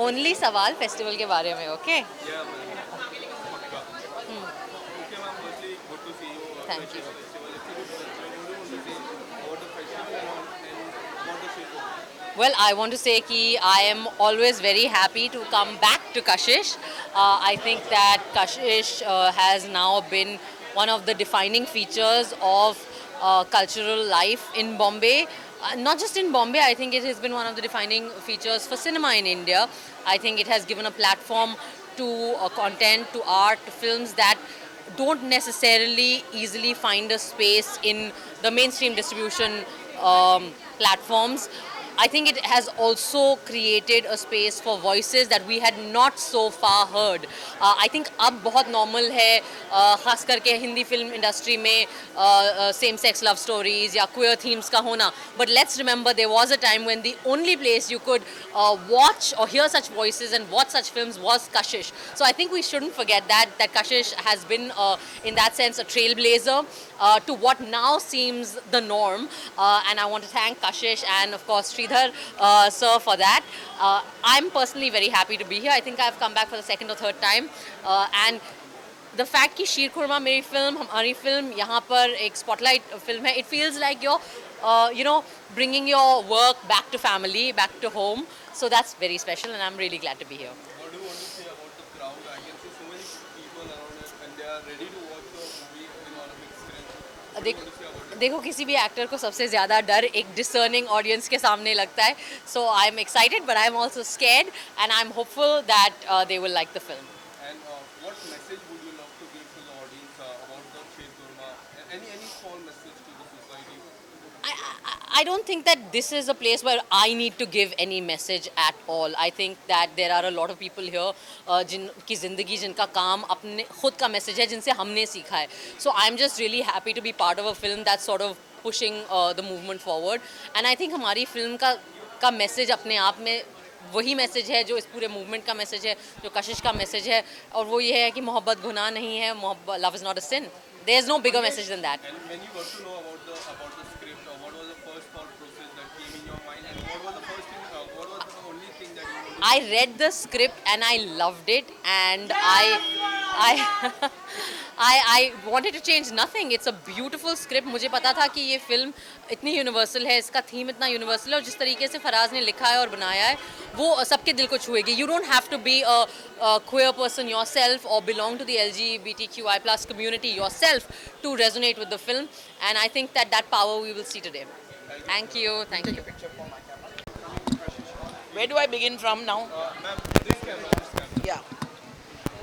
Only सवाल festival के बारे में, okay? Yeah, man. Pakka. Okay, ma'am. Firstly, good to see you. Thank you. Festival. It's a good festival. What do you want to say about the festival and about the shape? Well, I want to say कि I am always very happy to come back to Kashish. I think that Kashish has now been one of the defining features of cultural life in Bombay. Not just in Bombay, I think it has been one of the defining features for cinema in India. I think it has given a platform to content, to art, to films that don't necessarily easily find a space in the mainstream distribution platforms. I think it has also created a space for voices that we had not so far heard. I think अब बहुत normal है, खास करके Hindi film industry में same-sex love stories या queer themes का होना. But let's remember there was a time when the only place you could watch or hear such voices and watch such films was Kashish. So I think we shouldn't forget that Kashish has been in that sense a trailblazer to what now seems the norm. And I want to thank Kashish and of course Sridhar sir for that. I'm personally very happy to be here. I think I've come back for the second or third time. And the fact कि शीर खुरमा मेरी film हमारी film यहाँ पर एक spotlight film है, it feels like you're bringing your work back to family, back to home. So that's very special and I'm really glad to be here. What do you want to say about the crowd? I can see so many people around us and they are ready to watch the movie on a big screen. What do you want to say about it? देखो किसी भी actor को सबसे ज़्यादा डर एक discerning audience के सामने लगता है. So I'm excited but I'm also scared and I'm hopeful that they will like the film. And what message would you love to give to the audience about the Sheer Kurma? Any small message to the society? I don't think that this is a place where I need to give any message at all. I think that there are a lot of people here जिनकी ज़िंदगी जिनका काम अपने खुद का message है जिनसे हमने सीखा है. So I'm just really happy to be part of a film that's sort of pushing the movement forward. And I think हमारी फिल्म का मैसेज अपने आप में वही मैसेज है जो इस पूरे मूवमेंट का मैसेज है, जो कशिश का मैसेज है, और वो ये है कि मोहब्बत गुनाह नहीं है, मोहब्बत love is not a sin. There is no bigger message than that. And when you got to know about the script, what was the first thought process that came in your mind, and what was the first thing, what was the only thing that you wanted? I read the script and I loved it, and I I wanted to change nothing. It's a beautiful script. मुझे पता था कि ये film इतनी universal है, इसका theme इतना universal है, और जिस तरीके से फराज ने लिखा है और बनाया है वो सबके दिल को छुएगी. You don't have to be a queer person yourself or belong to the LGBTQI plus community yourself to resonate with the film, and I think that power we will see today. Thank you. Thank you. Where do I begin from now? Ma'am, this camera. Yeah.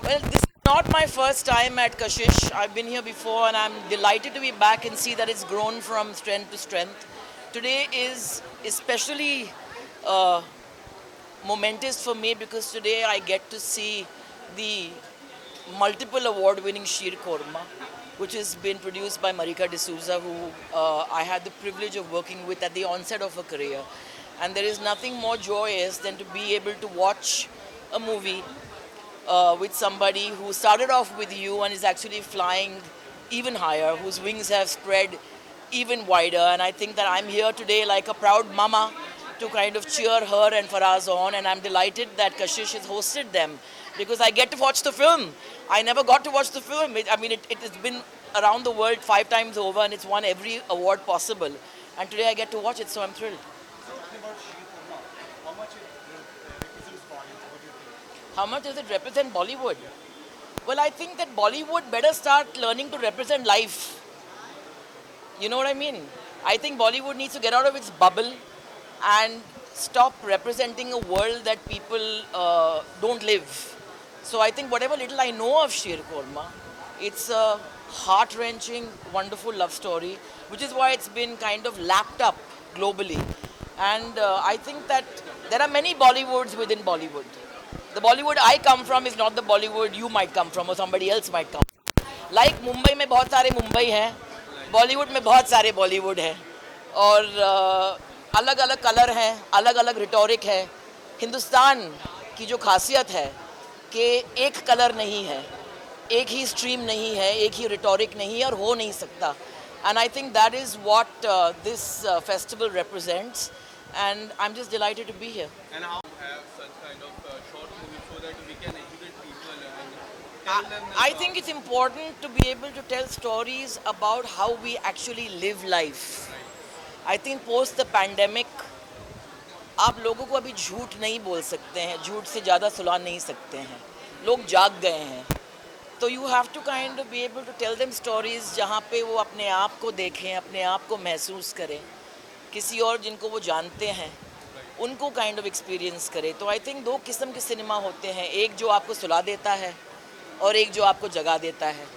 Well, this is not my first time at Kashish. I've been here before and I'm delighted to be back and see that it's grown from strength to strength. Today is especially momentous for me because today I get to see the multiple award-winning Sheer Korma, which has been produced by Marika D'Souza, who I had the privilege of working with at the onset of her career. And there is nothing more joyous than to be able to watch a movie with somebody who started off with you and is actually flying even higher, whose wings have spread even wider. And I think that I'm here today like a proud mama to kind of cheer her and Faraz on, and I'm delighted that Kashish has hosted them because I get to watch the film. I never got to watch the film. It has been around the world 5 times over and it's won every award possible. And today I get to watch it, so I'm thrilled. How much does it represent Bollywood? Well, I think that Bollywood better start learning to represent life. You know what I mean? I think Bollywood needs to get out of its bubble and stop representing a world that people don't live. So I think whatever little I know of Sheer Korma, it's a heart-wrenching, wonderful love story, which is why it's been kind of lapped up globally. And I think that there are many Bollywoods within Bollywood. The Bollywood I come from is not the Bollywood you might come from or somebody else might come from. Like Mumbai में बहुत सारे Mumbai हैं, Bollywood में बहुत सारे Bollywood हैं, और अलग अलग कलर हैं, अलग अलग रिटोरिक है. हिंदुस्तान की जो खासियत है कि एक कलर नहीं है, एक ही स्ट्रीम नहीं है, एक ही रिटोरिक नहीं है और हो नहीं सकता. And I think that is what this festival represents, and I'm just delighted to be here. And how have such kind kind of short movie so that we can educate people and tell them that I think it's important to be able to tell stories about how we actually live life. I think post the pandemic, आप लोगों को अभी झूठ नहीं बोल सकते हैं, झूठ से ज़्यादा सुला नहीं सकते हैं, लोग जाग गए हैं. तो you have to kind of be able to tell them stories जहाँ पे वो अपने आप को देखें, अपने आप को महसूस करें, किसी और जिनको वो जानते हैं उनको काइंड ऑफ एक्सपीरियंस करें. तो आई थिंक दो किस्म के सिनेमा होते हैं, एक जो आपको सुला देता है और एक जो आपको जगा देता है.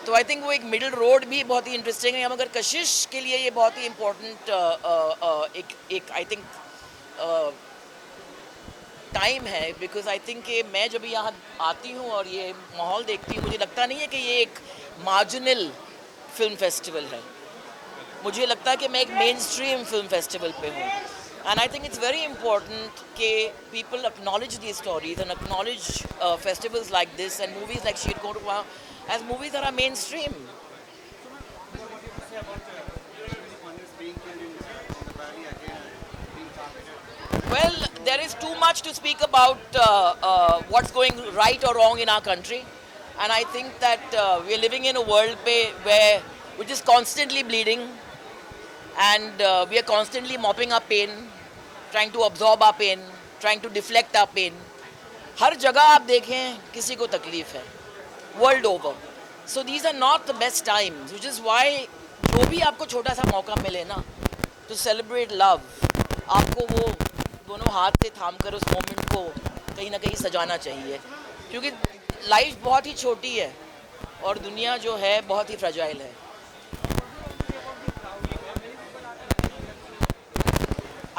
तो आई थिंक वो एक मिडिल रोड भी बहुत ही इंटरेस्टिंग है, मगर कशिश के लिए ये बहुत ही इम्पोर्टेंट एक आई थिंक टाइम है. बिकॉज आई थिंक कि मैं जब यहाँ आती हूँ और ये माहौल देखती हूँ, मुझे लगता नहीं है कि ये एक मार्जिनल फिल्म फेस्टिवल है, मुझे लगता है कि मैं एक मेन स्ट्रीम फिल्म फेस्टिवल पे हूँ. And I think it's very important कि people acknowledge the stories and acknowledge festivals like this and movies like Sheer Qorma as movies that are mainstream. Well, there is too much to speak about what's going right or wrong in our country, and I think that we are living in a world which is constantly bleeding, and we are constantly mopping our pain, trying to absorb our pain, trying to deflect our pain. हर जगह आप देखें किसी को तकलीफ है, world over. So these are not the best times, which is why जो भी आपको छोटा सा मौका मिले ना to celebrate love, आपको वो दोनों हाथ से थाम कर उस मोमेंट को कहीं ना कहीं सजाना चाहिए, क्योंकि लाइफ बहुत ही छोटी है और दुनिया जो है बहुत ही फ्रेजाइल है.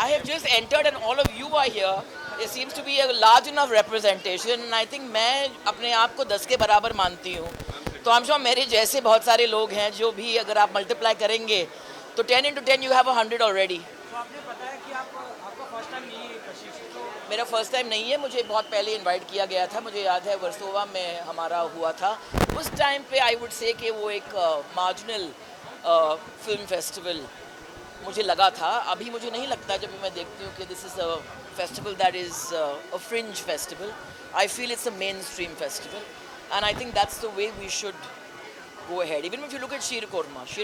I have just entered and all of you are here. There seems to be a large enough representation and I think मैं अपने आप को 10 के बराबर मानती हूँ. तो I'm sure मेरे जैसे बहुत सारे लोग हैं जो भी अगर आप मल्टीप्लाई करेंगे तो 10 into 10 you have 100 already. तो आपने बताया कि आपका फर्स्ट टाइम नहीं है कशिश, तो मेरा फर्स्ट टाइम नहीं है, मुझे बहुत पहले इनवाइट किया गया था. मुझे याद है वर्सोवा में हमारा हुआ था. उस टाइम पे आई वुड से कि वो एक मार्जिनल फिल्म फेस्टिवल मुझे लगा था. अभी मुझे नहीं लगता, जब मैं देखती हूँ कि this is a festival that is a fringe festival. I feel it's a mainstream festival and I think that's the way we should go ahead. Even if you look at Sheer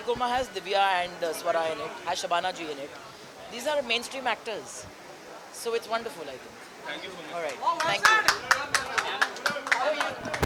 Korma has Divya and Swara in it, has Shabana ji in it. These are mainstream actors. So it's wonderful, I think. thank you so much. All right. Thank you.